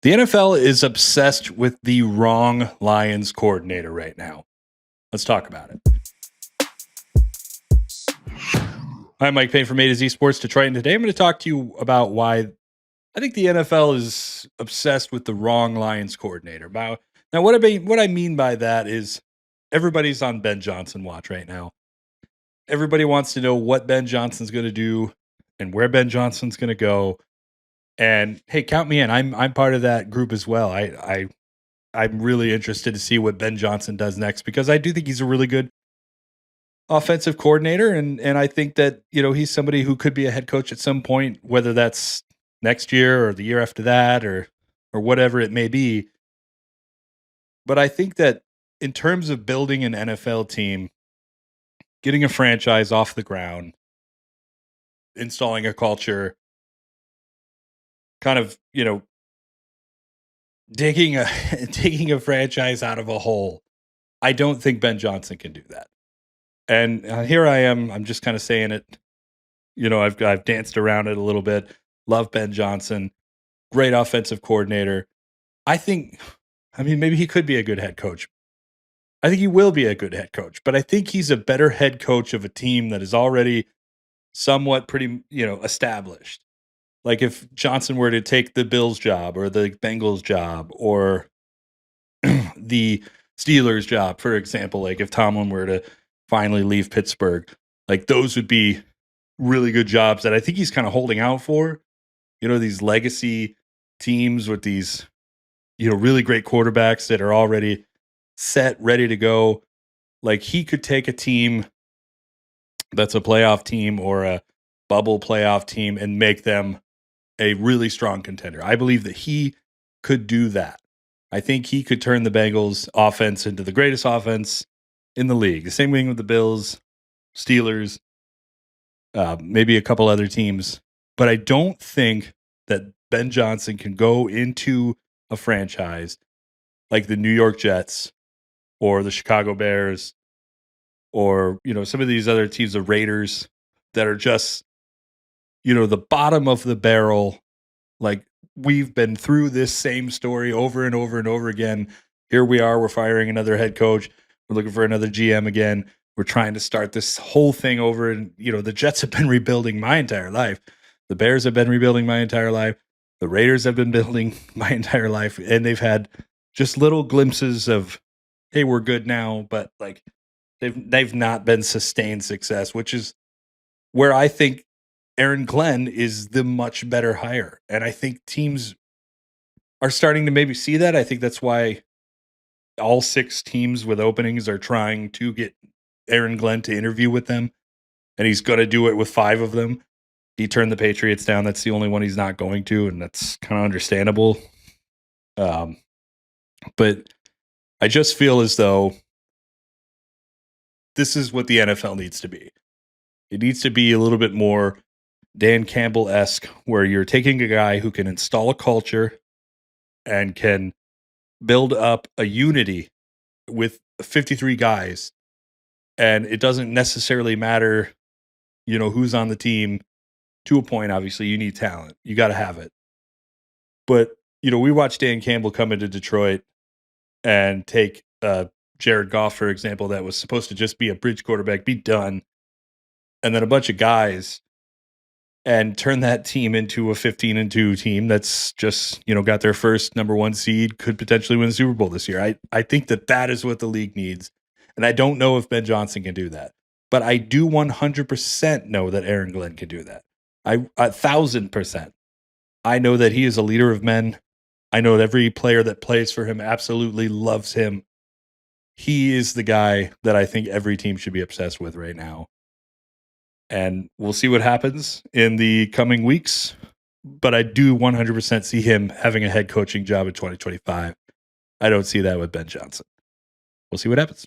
The NFL is obsessed with the wrong Lions coordinator right now. Let's talk about it. I'm Mike Payton from A to Z Sports Detroit, and today I'm going to talk to you about why I think the NFL is obsessed with the wrong Lions coordinator. Now, what I mean by that is everybody's on Ben Johnson watch right now. Everybody wants to know what Ben Johnson's going to do and where Ben Johnson's going to go. And hey, count me in. I'm part of that group as well. I'm really interested to see what Ben Johnson does next because I do think he's a really good offensive coordinator, and I think that he's somebody who could be a head coach at some point, whether that's next year or the year after that or whatever it may be. But I think that in terms of building an NFL team, getting a franchise off the ground, installing a culture, kind of digging a franchise out of a hole. I don't think Ben Johnson can do that. And here I am. I'm just kind of saying it. I've danced around it a little bit. Love Ben Johnson. Great offensive coordinator. Maybe he could be a good head coach. I think he will be a good head coach. But I think he's a better head coach of a team that is already somewhat pretty, established. Like if Johnson were to take the Bills job or the Bengals job or the Steelers job, for example, like if Tomlin were to finally leave Pittsburgh, like those would be really good jobs that I think he's kind of holding out for. These legacy teams with these, really great quarterbacks that are already set, ready to go. Like he could take a team that's a playoff team or a bubble playoff team and make them a really strong contender. I believe that he could do that. I think he could turn the Bengals offense into the greatest offense in the league. The same thing with the Bills, Steelers, maybe a couple other teams. But I don't think that Ben Johnson can go into a franchise like the New York Jets or the Chicago Bears or, some of these other teams, the Raiders, that are just, the bottom of the barrel. Like we've been through this same story over and over and over again. Here we are, we're firing another head coach. We're looking for another GM again. We're trying to start this whole thing over. And, the Jets have been rebuilding my entire life. The Bears have been rebuilding my entire life. The Raiders have been building my entire life. And they've had just little glimpses of, hey, we're good now. But like they've not been sustained success, which is where I think Aaron Glenn is the much better hire. And I think teams are starting to maybe see that. I think that's why all 6 teams with openings are trying to get Aaron Glenn to interview with them. And he's going to do it with 5 of them. He turned the Patriots down. That's the only one he's not going to. And that's kind of understandable. But I just feel as though this is what the NFL needs to be. It needs to be a little bit more Dan Campbell-esque, where you're taking a guy who can install a culture and can build up a unity with 53 guys. And it doesn't necessarily matter, who's on the team. To a point, obviously, you need talent. You got to have it. But, we watched Dan Campbell come into Detroit and take Jared Goff, for example, that was supposed to just be a bridge quarterback, be done. And then a bunch of guys and turn that team into a 15-2 team that's just, got their first number 1 seed, could potentially win the Super Bowl this year. I think that is what the league needs. And I don't know if Ben Johnson can do that. But I do 100% know that Aaron Glenn can do that. 1,000%. I know that he is a leader of men. I know that every player that plays for him absolutely loves him. He is the guy that I think every team should be obsessed with right now. And we'll see what happens in the coming weeks. But I do 100% see him having a head coaching job in 2025. I don't see that with Ben Johnson. We'll see what happens.